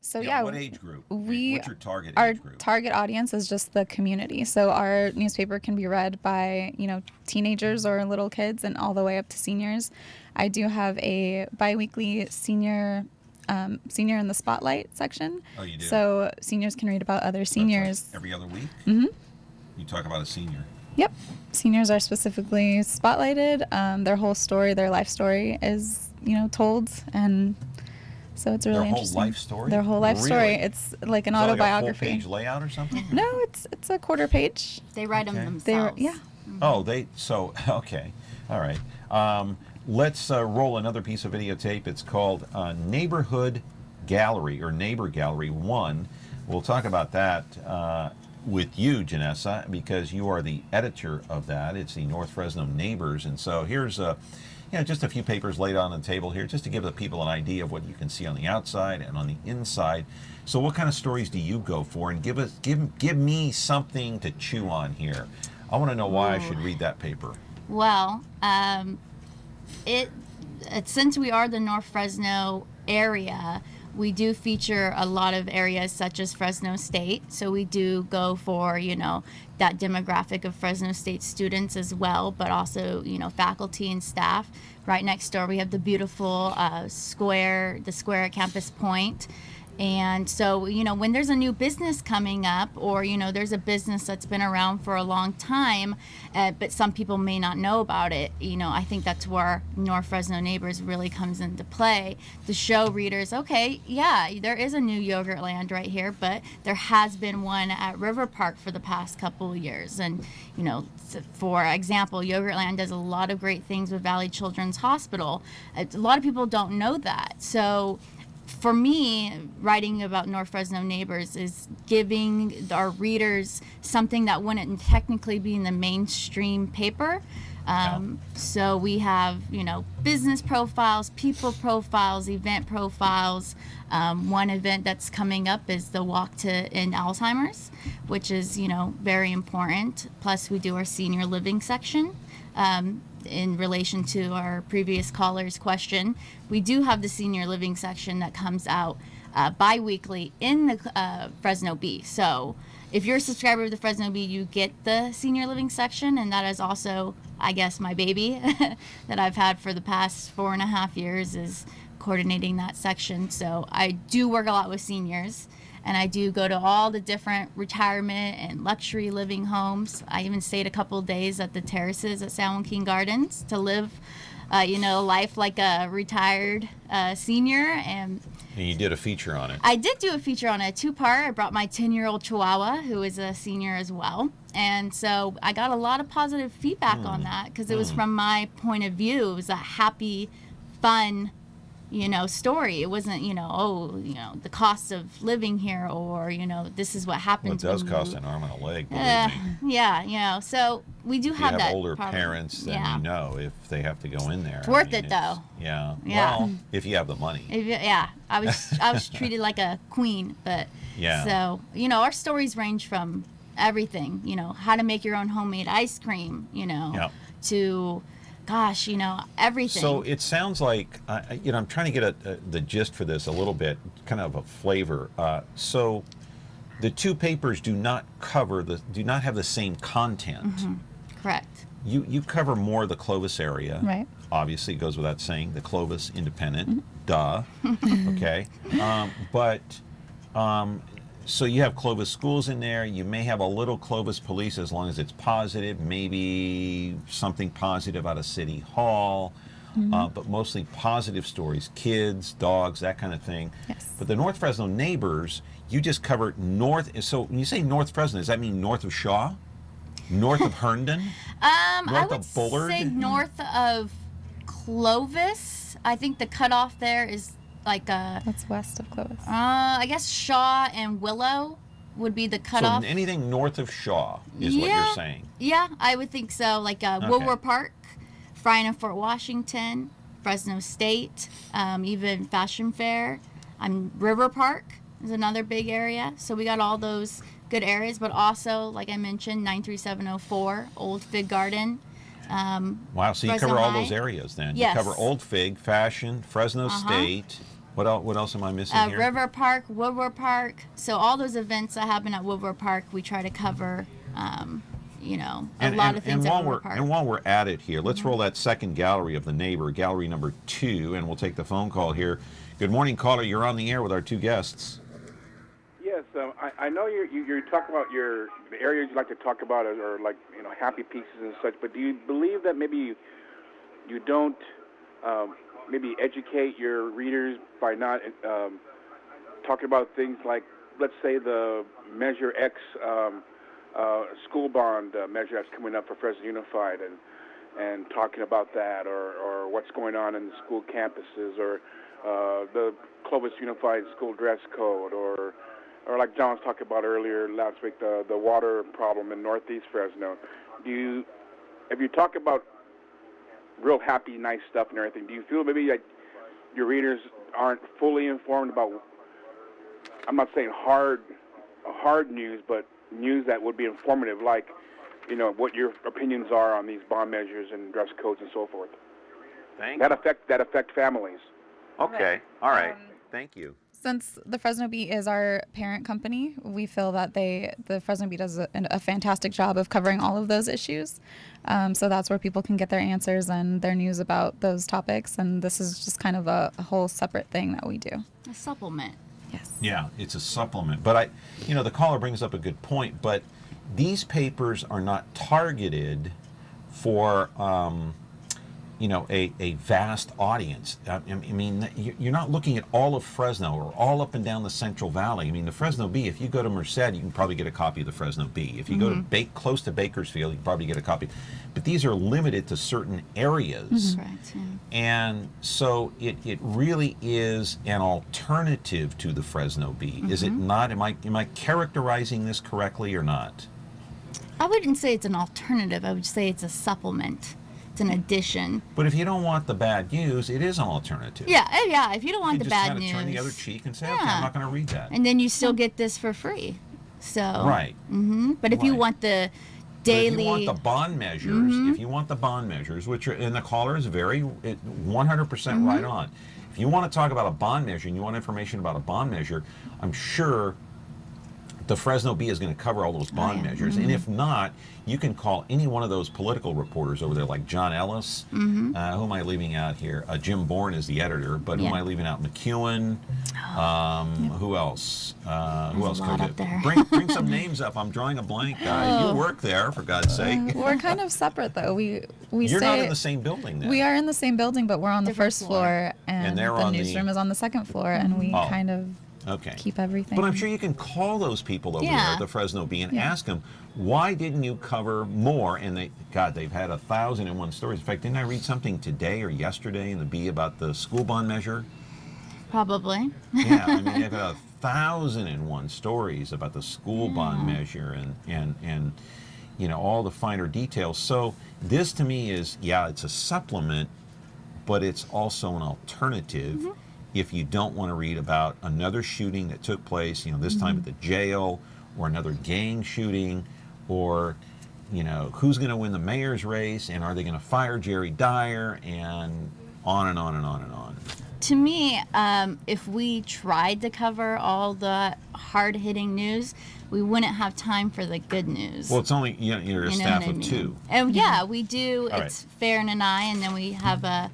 So what age group? What's your target age group? Our target audience is just the community. So our newspaper can be read by, teenagers or little kids and all the way up to seniors. I do have a biweekly senior in the spotlight section. Oh, you do? So seniors can read about other seniors. Like every other week? Mm-hmm. You talk about a senior. Yep. Seniors are specifically spotlighted. Their whole story, their life story is, told, and so it's really interesting. Their whole life story? Their whole life story. It's like an autobiography. Like a full page layout or something? No, it's a quarter page. They write them themselves. Yeah. Oh, okay. All right. Let's roll another piece of videotape. It's called Neighborhood Gallery, or Neighbor Gallery 1. We'll talk about that with you, Janessa, because you are the editor of that. It's the North Fresno Neighbors. And so here's just a few papers laid on the table here, just to give the people an idea of what you can see on the outside and on the inside. So what kind of stories do you go for? And give me something to chew on here. I want to know why I should read that paper. Well, since we are the North Fresno area, we do feature a lot of areas such as Fresno State. So we do go for, that demographic of Fresno State students as well, but also, faculty and staff. Right next door, we have the beautiful square at Campus Point. And so, when there's a new business coming up, or, there's a business that's been around for a long time, but some people may not know about it, I think that's where North Fresno Neighbors really comes into play to show readers, okay, yeah, there is a new Yogurtland right here, but there has been one at River Park for the past couple of years. And, for example, Yogurtland does a lot of great things with Valley Children's Hospital. A lot of people don't know that. So, for me, writing about North Fresno Neighbors is giving our readers something that wouldn't technically be in the mainstream paper. So we have, business profiles, people profiles, event profiles. One event that's coming up is the Walk to End Alzheimer's, which is, very important. Plus, we do our senior living section. In relation to our previous caller's question, we do have the senior living section that comes out bi-weekly in the Fresno Bee. So if you're a subscriber of the Fresno Bee, you get the senior living section, and that is also, I guess, my baby that I've had for the past 4.5 years is coordinating that section. So I do work a lot with seniors. And I do go to all the different retirement and luxury living homes. I even stayed a couple of days at the terraces at San Joaquin Gardens to live, life like a retired senior. And you did a feature on it. I did do a feature on it, 2-part. I brought my 10-year-old Chihuahua, who is a senior as well. And so I got a lot of positive feedback on that because it was from my point of view. It was a happy, fun story. It wasn't, the cost of living here, or, this is what happens. Well, it does cost an arm and a leg, believe me. Yeah, so we do have that. You have older problem. parents, then if they have to go in there. It's worth it, though. Yeah. Yeah. Well, if you have the money. I was treated like a queen, but so, our stories range from everything, how to make your own homemade ice cream, to gosh, everything. So it sounds like, I'm trying to get the gist for this a little bit, kind of a flavor. So the two papers do not have the same content. Mm-hmm. Correct. You cover more of the Clovis area. Right. Obviously, it goes without saying, the Clovis Independent. Duh. Okay. So you have Clovis schools in there. You may have a little Clovis police as long as it's positive, maybe something positive out of City Hall, but mostly positive stories, kids, dogs, that kind of thing. Yes. But the North Fresno Neighbors, you just cover north. So when you say North Fresno, does that mean north of Shaw? North of Herndon? North I would of Bullard? say north of Clovis. I think the cutoff there is that's west of Clovis. I guess Shaw and Willow would be the cutoff. So anything north of Shaw is what you're saying. Yeah, I would think so. Woodward Park, Farin and Fort Washington, Fresno State, even Fashion Fair. River Park is another big area. So we got all those good areas, but also, like I mentioned, 93704, Old Fig Garden. Wow, so you Fresno cover all High. those areas then. Yes. You cover Old Fig, Fashion, Fresno State. What else am I missing here? River Park, Woodward Park. So all those events that happen at Woodward Park, we try to cover, a lot of things at Woodward Park. And while we're at it here, let's roll that second gallery of the neighbor, gallery number 2, and we'll take the phone call here. Good morning, caller. You're on the air with our two guests. Yes, I know you're talking about the areas you like to talk about are like happy pieces and such. But do you believe that maybe you don't maybe educate your readers by not talking about things like, let's say, the Measure X school bond measure that's coming up for Fresno Unified, and talking about that, or what's going on in the school campuses, or the Clovis Unified school dress code, or like John was talking about earlier last week, the water problem in Northeast Fresno. If you talk about real happy, nice stuff and everything, do you feel maybe like your readers aren't fully informed about, I'm not saying hard news, but news that would be informative, like, what your opinions are on these bond measures and dress codes and so forth? That affect families. Okay. All right. Thank you. Since the Fresno Bee is our parent company, we feel that the Fresno Bee does a fantastic job of covering all of those issues. So that's where people can get their answers and their news about those topics. And this is just kind of a whole separate thing that we do. A supplement. Yes. Yeah, it's a supplement. But the caller brings up a good point. But these papers are not targeted for, a vast audience. I mean, you're not looking at all of Fresno or all up and down the Central Valley. I mean, the Fresno Bee, if you go to Merced, you can probably get a copy of the Fresno Bee. If you go to close to Bakersfield, you can probably get a copy. But these are limited to certain areas. Correct. Yeah. And so it really is an alternative to the Fresno Bee. Is it not? Am I characterizing this correctly or not? I wouldn't say it's an alternative. I would say it's a supplement. It's an addition. But if you don't want the bad news, it is an alternative. Yeah, if you don't want you the just bad kind of news, turn the other cheek and say, okay, I'm not going to read that. and then you still get this for free. So Right. But if you Right. want the But if daily, you want the bond measures, which are, and the caller is 100% right on. If you want to talk about a bond measure and you want information about a bond measure, I'm sure the Fresno Bee is going to cover all those bond measures. And if not, you can call any one of those political reporters over there, like John Ellis. Who am I leaving out here? Jim Bourne is the editor, but who am I leaving out? McEwen. Who else? Who else? a lot up there. Bring some names up. I'm drawing a blank, guys. You work there, for God's sake. We're kind of separate, though. We You're stay, not in the same building then. We are in the same building, but we're on the Different first floor. floor, and they're the on newsroom is on the second floor, and we Oh. kind of Okay. keep everything. But I'm sure you can call those people over there at the Fresno Bee and ask them, why didn't you cover more? And they've had 1,001 stories. In fact, didn't I read something today or yesterday in the Bee about the school bond measure? probably. Yeah, I mean, they've got 1,001 stories about the school bond measure and all the finer details. So this to me is, it's a supplement, but it's also an alternative. If you don't want to read about another shooting that took place, this time at the jail, or another gang shooting, or, who's going to win the mayor's race, and are they going to fire Jerry Dyer, and on and on and on and on. To me, if we tried to cover all the hard-hitting news, we wouldn't have time for the good news. Well, it's only, you're a You know staff what I of mean? two. And we do. All It's Farin and I, and then we have a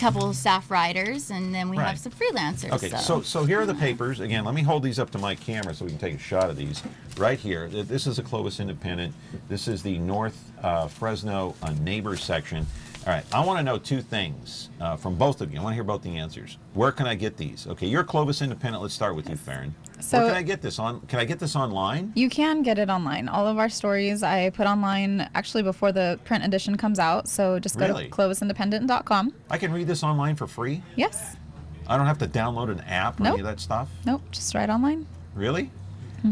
couple of staff writers, and then we Right. have some freelancers. Okay, so here are the papers. Again, let me hold these up to my camera so we can take a shot of these. Right here, this is a Clovis Independent. This is the North Fresno Neighbors section. All right, I want to know two things from both of you. I want to hear both the answers. Where can I get these? Okay, you're a Clovis Independent. Let's start with you, Farin. So- Where can I get this on? Can I get this online? You can get it online. All of our stories I put online actually before the print edition comes out. So just go Really? to clovisindependent.com. I can read this online for free? Yes. I don't have to download an app or any of that stuff? Nope. Just right online. Really?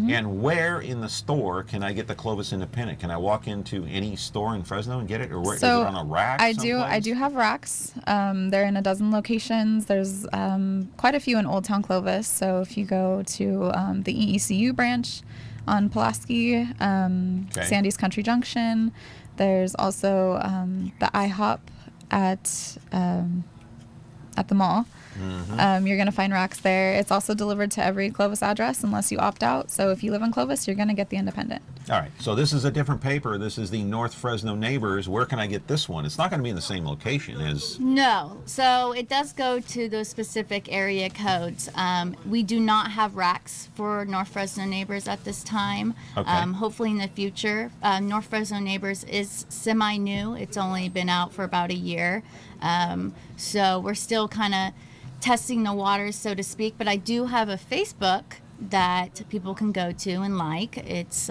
And where in the store can I get the Clovis Independent? Can I walk into any store in Fresno and get it, or where, is it on a rack? I do have racks. They're in a dozen locations. There's quite a few in Old Town Clovis. So if you go to the EECU branch on Pulaski, Sandy's Country Junction, there's also the IHOP at the mall. You're going to find racks there. It's also delivered to every Clovis address unless you opt out. So if you live in Clovis, you're going to get the Independent. All right, so this is a different paper. This is the North Fresno Neighbors. Where can I get this one? It's not going to be in the same location as... No, so it does go to those specific area codes. We do not have racks for North Fresno Neighbors at this time. Okay. Hopefully in the future. North Fresno Neighbors is semi-new. It's only been out for about a year. So we're still kind of testing the waters, so to speak. But I do have a Facebook that people can go to and like. It's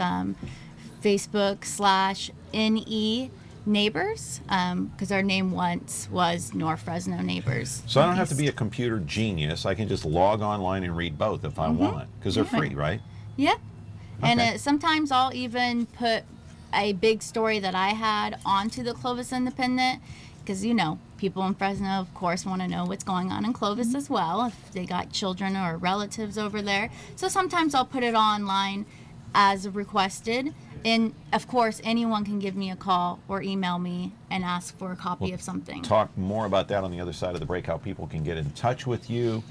Facebook/NE Neighbors, because our name once was North Fresno Neighbors. So I don't have to be a computer genius. I can just log online and read both if I want, because they're free, right? Yeah. Okay. And sometimes I'll even put a big story that I had onto the Clovis Independent, because, people in Fresno, of course, want to know what's going on in Clovis as well, if they got children or relatives over there. So sometimes I'll put it online as requested. And, of course, anyone can give me a call or email me and ask for a copy of something. Talk more about that on the other side of the break, how people can get in touch with you,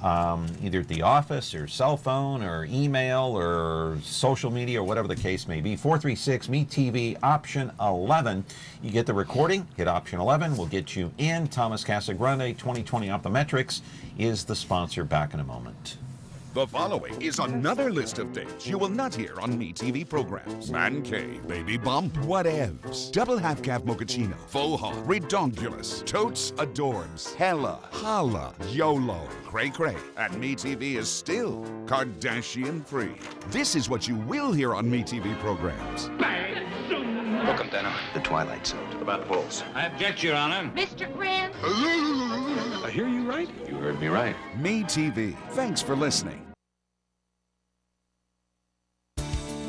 either at the office or cell phone or email or social media or whatever the case may be. 436-ME-TV, option 11. You get the recording, hit option 11. We'll get you in. Thomas Casagrande, 2020 Optometrics, is the sponsor. Back in a moment. The following is another list of things you will not hear on MeTV programs. Man cave, baby bump, whatevs. Double half-caf mochaccino, faux hog, redonkulous, totes adorbs, hella, holla, YOLO, cray-cray. And MeTV is still Kardashian-free. This is what you will hear on MeTV programs. Welcome, Dano. The Twilight Zone. About the Bulls. I object, Your Honor. Mr. Grant. I hear you right. You heard me right. MeTV. Thanks for listening.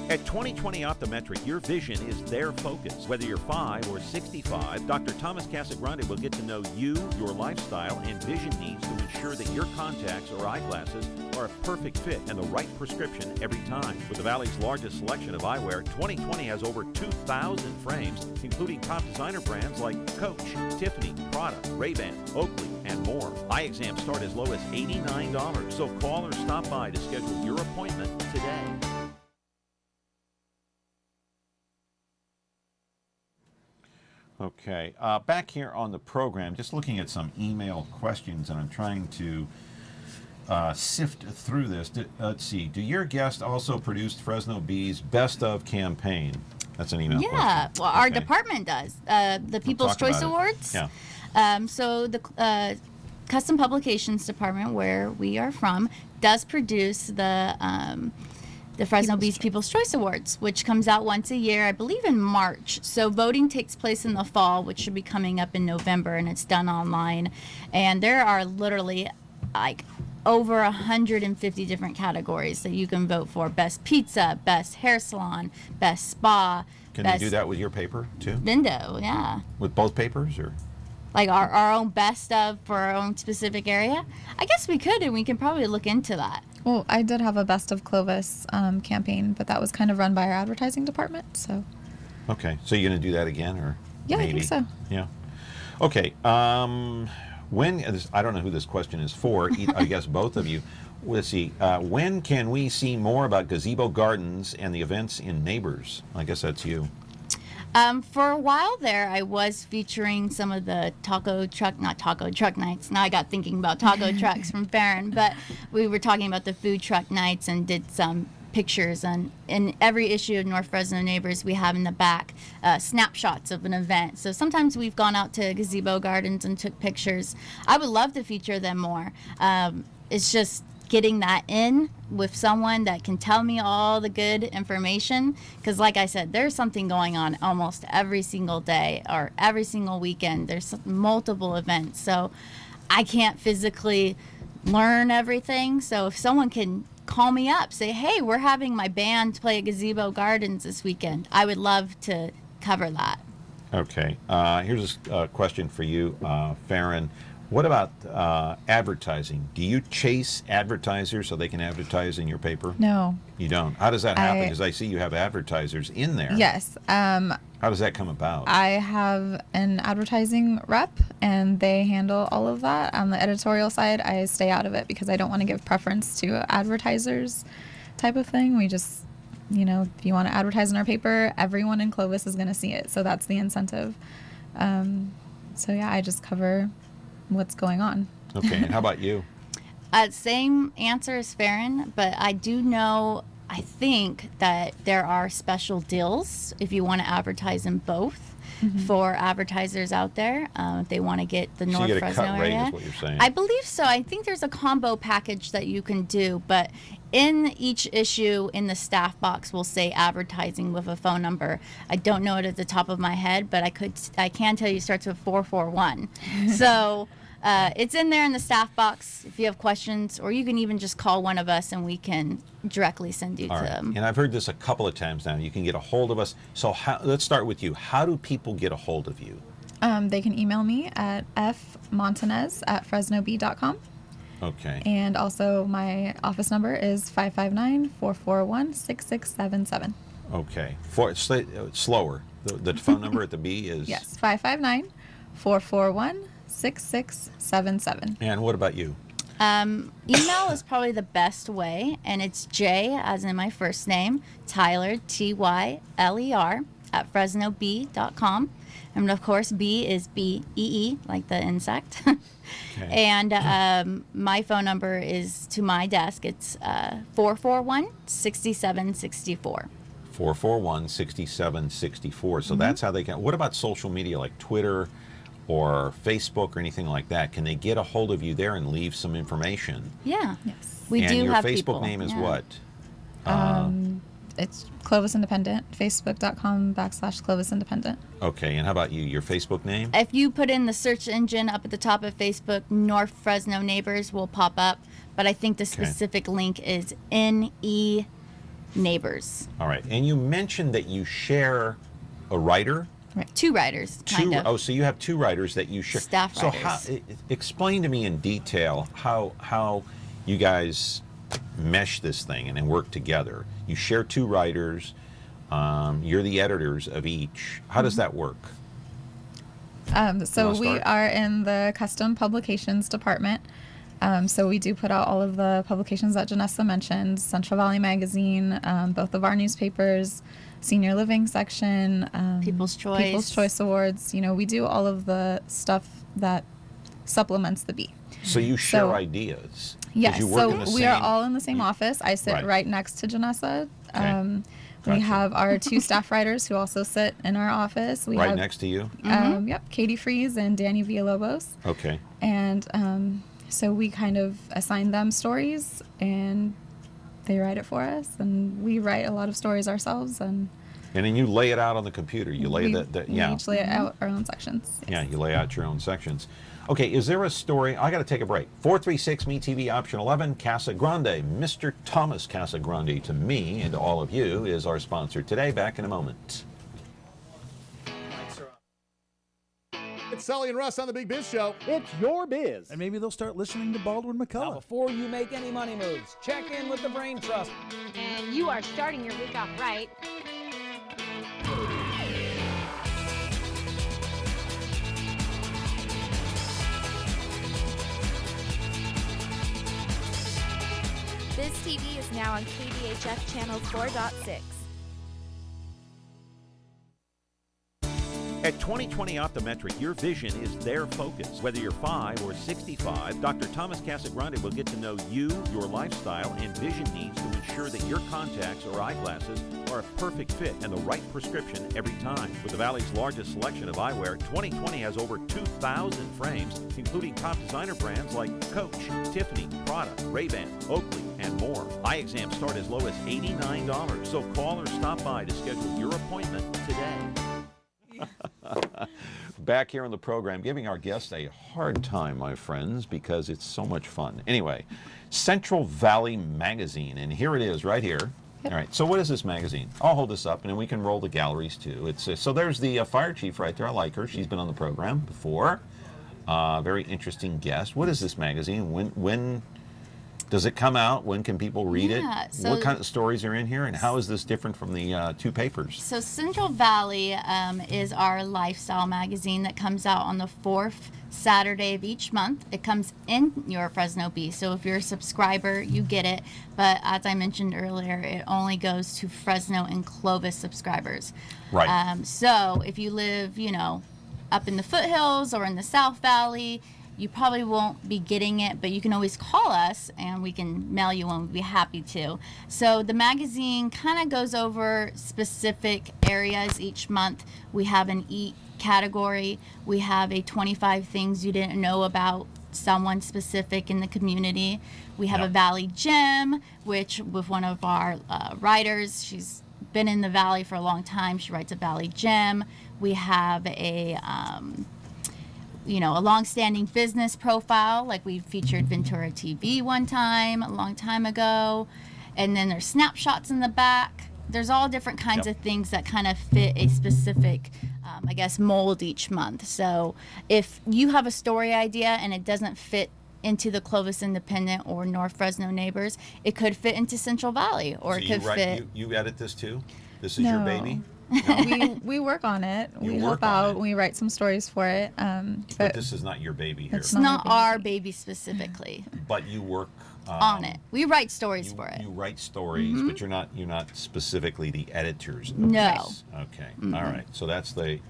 At 2020 Optometric, your vision is their focus. Whether you're 5 or 65, Dr. Thomas Casagrande will get to know you, your lifestyle, and vision needs to ensure that your contacts or eyeglasses are a perfect fit and the right prescription every time. With the Valley's largest selection of eyewear, 2020 has over 2,000 frames, including top designer brands like Coach, Tiffany, Prada, Ray-Ban, Oakley, and more. Eye exams start as low as $89, so call or stop by to schedule your appointment today. Okay, back here on the program, just looking at some email questions, and I'm trying to sift through this. Let's see. Do your guests also produce Fresno Bee's Best of campaign? That's an email question. Yeah, well, our department does. The People's Choice Awards. Yeah. So the Custom Publications Department, where we are from, does produce the Fresno Bee's People's Choice Awards, which comes out once a year, I believe in March. So voting takes place in the fall, which should be coming up in November, and it's done online. And there are literally like over 150 different categories that you can vote for. Best pizza, best hair salon, best spa. Can you do that with your paper too? Window, yeah. With both papers, or? Like our own best of for our own specific area? I guess we could, and we can probably look into that. Well, I did have a Best of Clovis campaign, but that was kind of run by our advertising department, so. Okay, so you're going to do that again, or? Yeah, maybe? I think so. Yeah. Okay. I don't know who this question is for. I guess both of you. Let's see. When can we see more about Gazebo Gardens and the events in Neighbors? I guess that's you. For a while there, I was featuring some of the not taco truck nights. Now I got thinking about taco trucks from Farin, but we were talking about the food truck nights and did some pictures. And in every issue of North Fresno Neighbors, we have in the back snapshots of an event. So sometimes we've gone out to Gazebo Gardens and took pictures. I would love to feature them more. It's just getting that in with someone that can tell me all the good information, because like I said, there's something going on almost every single day or every single weekend. There's multiple events, so I can't physically learn everything. So if someone can call me up, say, hey, we're having my band play at Gazebo Gardens this weekend, I would love to cover that. Okay, here's a question for you, Farin. What about advertising? Do you chase advertisers so they can advertise in your paper? No. You don't? How does that happen? Because I see you have advertisers in there. Yes. How does that come about? I have an advertising rep, and they handle all of that. On the editorial side, I stay out of it because I don't want to give preference to advertisers type of thing. We just, if you want to advertise in our paper, everyone in Clovis is going to see it. So that's the incentive. So yeah, I just cover what's going on. Okay, and how about you? Same answer as Farin, but I do know, I think that there are special deals if you want to advertise in both for advertisers out there. If they want to get the North you get Fresno a cut rate, area. is what you're saying. I believe so. I think there's a combo package that you can do, but in each issue in the staff box will say advertising with a phone number. I don't know it at the top of my head, but I can tell you it starts with 441. So it's in there in the staff box if you have questions, or you can even just call one of us and we can directly send you to them. And I've heard this a couple of times now. You can get a hold of us. So let's start with you. How do people get a hold of you? They can email me at fmontanez@fresnob.com. Okay. And also my office number is 559-441-6677. Okay. Slower. The phone number at the B is? Yes, 559-441-6677. And what about you? Email is probably the best way, and it's J, as in my first name, Tyler, Tyler, at fresnobee.com. And of course, bee is B-E-E, like the insect. Okay. And my phone number is to my desk. It's 441-6764. 441-6764. So that's how they can. What about social media like Twitter or Facebook or anything like that? Can they get a hold of you there and leave some information? Yeah. Yes. We and do your have Facebook people. name is Yeah. what? It's Clovis Independent, facebook.com/Clovis Independent. Okay, and how about you? Your Facebook name? If you put in the search engine up at the top of Facebook, North Fresno Neighbors will pop up. But I think the specific link is NE Neighbors. All right. And you mentioned that you share a writer? Right. 2 writers, kind of. Oh, so you have 2 writers that you share. Staff so writers. Explain to me in detail how you guys mesh this thing and work together. You share 2 writers. You're the editors of each. How does that work? So we are in the custom publications department. So we do put out all of the publications that Janessa mentioned, Central Valley Magazine, both of our newspapers, Senior Living section, People's Choice Awards. You know, we do all of the stuff that supplements the Bee. So you share ideas. Yes, you work in the we same, are all in the same office. I sit right next to Janessa. We have our 2 staff writers who also sit in our office. We have, next to you? Yep, Katie Fries and Danny Villalobos. Okay. And so we kind of assign them stories, and they write it for us, and we write a lot of stories ourselves. And then you lay it out on the computer. You lay we each lay out our own sections. Yes. Yeah, you lay out your own sections. Okay, is there a story? I got to take a break. 436-MeTV, option 11, Casa Grande. Mr. Thomas Casa Grande, to me and to all of you, is our sponsor today. Back in a moment. It's Sully and Russ on the Big Biz Show. It's your biz. And maybe they'll start listening to Baldwin McCullough. Now, before you make any money moves, check in with the Brain Trust. And you are starting your week off right. Biz TV is now on KBHF channel 4.6. At 2020 Optometric, your vision is their focus. Whether you're 5 or 65, Dr. Thomas Casagrande will get to know you, your lifestyle, and vision needs to ensure that your contacts or eyeglasses are a perfect fit and the right prescription every time. With the Valley's largest selection of eyewear, 2020 has over 2,000 frames, including top designer brands like Coach, Tiffany, Prada, Ray-Ban, Oakley, and more. Eye exams start as low as $89, so call or stop by to schedule your appointment today. Back here on the program, giving our guests a hard time, my friends, because it's so much fun. Anyway, Central Valley Magazine, and here it is right here. Yep. All right, so what is this magazine? I'll hold this up, and then we can roll the galleries, too. It's so there's the fire chief right there. I like her. She's been on the program before. Very interesting guest. What is this magazine? When does it come out? When can people read it? So what kind of stories are in here, and how is this different from the 2 papers? So Central Valley is our lifestyle magazine that comes out on the 4th Saturday of each month. It comes in your Fresno Bee, so if you're a subscriber, you get it. But as I mentioned earlier, it only goes to Fresno and Clovis subscribers. Right. So if you live, up in the foothills or in the South Valley, you probably won't be getting it, but you can always call us and we can mail you one. We'd be happy to. So the magazine kind of goes over specific areas each month. We have an eat category. We have a 25 things you didn't know about someone specific in the community. We have a Valley Gem, which with one of our writers, she's been in the Valley for a long time. She writes a Valley Gem. We have a long-standing business profile, like we featured Ventura TV one time, a long time ago. And then there's snapshots in the back. There's all different kinds of things that kind of fit a specific, mold each month. So if you have a story idea and it doesn't fit into the Clovis Independent or North Fresno Neighbors, it could fit into Central Valley, or So it could fit. You edit this too? This is your baby? We work on it. You We work help on out. it. We write some stories for it. But this is not your baby here. It's not our baby specifically. But you work on it. We write stories for it. You write stories, but you're not specifically the editors. Of No. this. Okay. All right. So that's the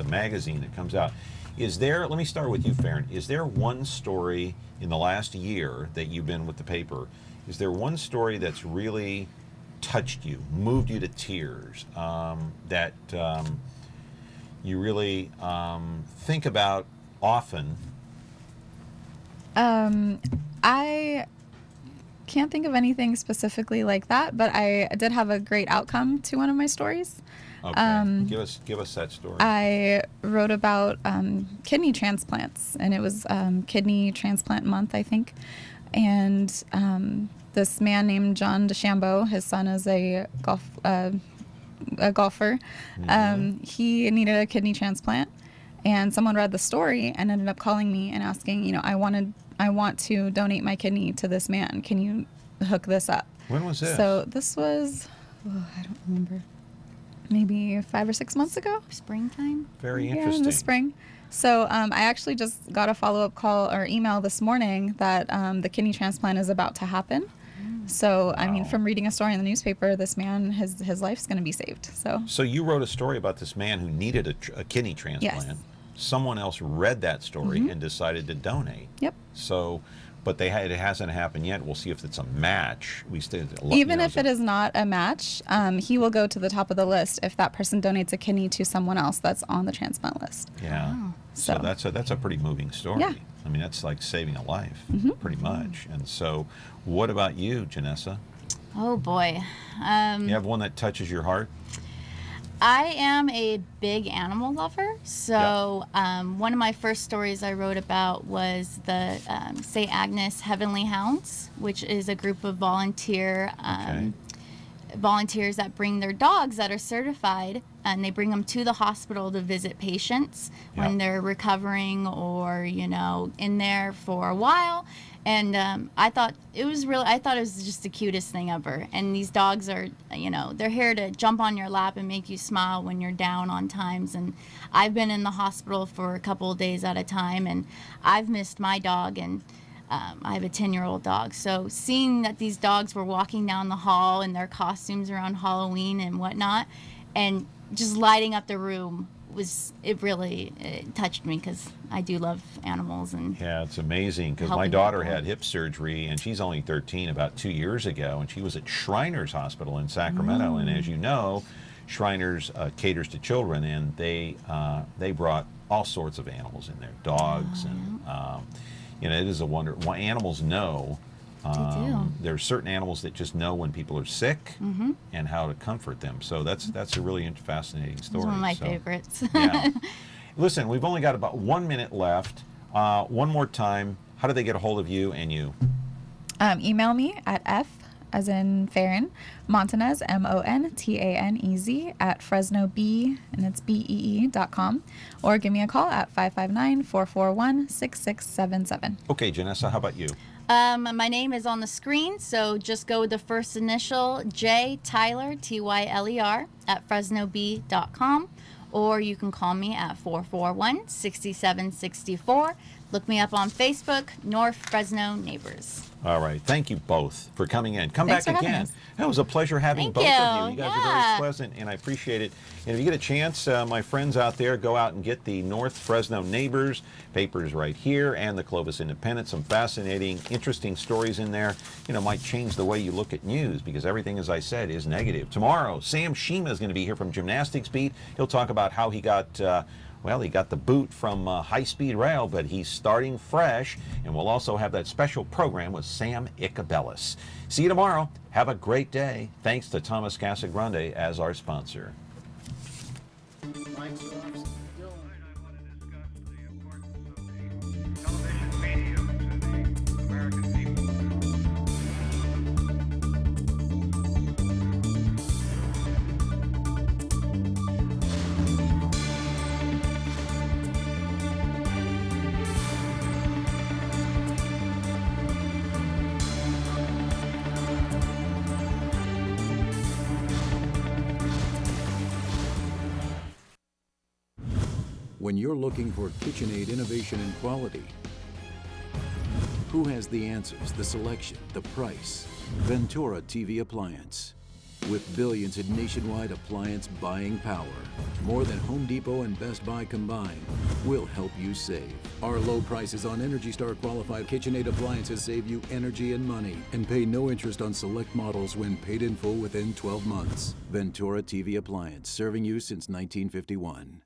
magazine that comes out. Is there? Let me start with you, Farin. Is there one story in the last year that you've been with the paper? Is there one story that's really touched you, moved you to tears, that you really think about often? I can't think of anything specifically like that, but I did have a great outcome to one of my stories. Okay. Give us that story. I wrote about kidney transplants, and it was Kidney Transplant Month, I think. And this man named John DeChambeau, his son is a golfer. He needed a kidney transplant, and someone read the story and ended up calling me and asking, I want to donate my kidney to this man. Can you hook this up? When was this? So this was, I don't remember, maybe 5 or 6 months ago. Springtime? Very interesting. Yeah, in the spring. So I actually just got a follow-up call or email this morning that the kidney transplant is about to happen. So, I mean, from reading a story in the newspaper, this man, his life's going to be saved. So you wrote a story about this man who needed a kidney transplant. Yes. Someone else read that story and decided to donate. Yep. So, but it hasn't happened yet. We'll see if it's a match. Even if it is not a match, he will go to the top of the list if that person donates a kidney to someone else that's on the transplant list. Yeah. Wow. So that's a pretty moving story. Yeah. I mean, that's like saving a life, pretty much. And so, what about you, Janessa? Oh boy. You have one that touches your heart? I am a big animal lover, so one of my first stories I wrote about was the St. Agnes Heavenly Hounds, which is a group of volunteers that bring their dogs that are certified, and they bring them to the hospital to visit patients when they're recovering or in there for a while. And I thought it was just the cutest thing ever. And these dogs are, they're here to jump on your lap and make you smile when you're down on times. And I've been in the hospital for a couple of days at a time, and I've missed my dog, and I have a 10-year-old dog. So seeing that these dogs were walking down the hall in their costumes around Halloween and whatnot, and just lighting up the room, it touched me, because I do love animals. And yeah, it's amazing, because my daughter had hip surgery, and she's only 13, about 2 years ago, and she was at Shriners Hospital in Sacramento. And as you know, Shriners caters to children, and they brought all sorts of animals in there, dogs, and it is a wonder. Animals know. There are certain animals that just know when people are sick and how to comfort them. So that's a really fascinating story. It's one of my favorites. Yeah. Listen, we've only got about 1 minute left. One more time, how do they get a hold of you and you? Email me at F, as in Farin, Montanez, MONTANEZ, at Fresno B, and it's BEE.com, or give me a call at 559-441-6677. Okay, Janessa, how about you? My name is on the screen, so just go with the first initial, J, Tyler, Tyler, at FresnoB.com, or you can call me at 441-6764. Look me up on Facebook, North Fresno Neighbors. All right. Thank you both for coming in. Thanks back for again. It was a pleasure having both of you. You guys are very pleasant, and I appreciate it. And if you get a chance, my friends out there, go out and get the North Fresno Neighbors papers right here, and the Clovis Independent. Some fascinating, interesting stories in there. Might change the way you look at news, because everything, as I said, is negative. Tomorrow, Sam Shima is going to be here from Gymnastics Beat. He'll talk about how he got... he got the boot from High Speed Rail, but he's starting fresh. And we'll also have that special program with Sam Icabellis. See you tomorrow. Have a great day. Thanks to Thomas Casagrande as our sponsor. When you're looking for KitchenAid innovation and quality, who has the answers, the selection, the price? Ventura TV Appliance. With billions in nationwide appliance buying power, more than Home Depot and Best Buy combined, we'll help you save. Our low prices on Energy Star qualified KitchenAid appliances save you energy and money, and pay no interest on select models when paid in full within 12 months. Ventura TV Appliance, serving you since 1951.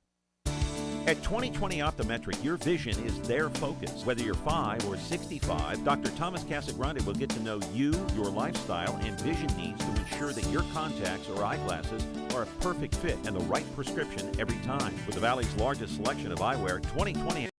At 2020 Optometric, your vision is their focus. Whether you're 5 or 65, Dr. Thomas Casagrande will get to know you, your lifestyle, and vision needs to ensure that your contacts or eyeglasses are a perfect fit and the right prescription every time. With the Valley's largest selection of eyewear, 2020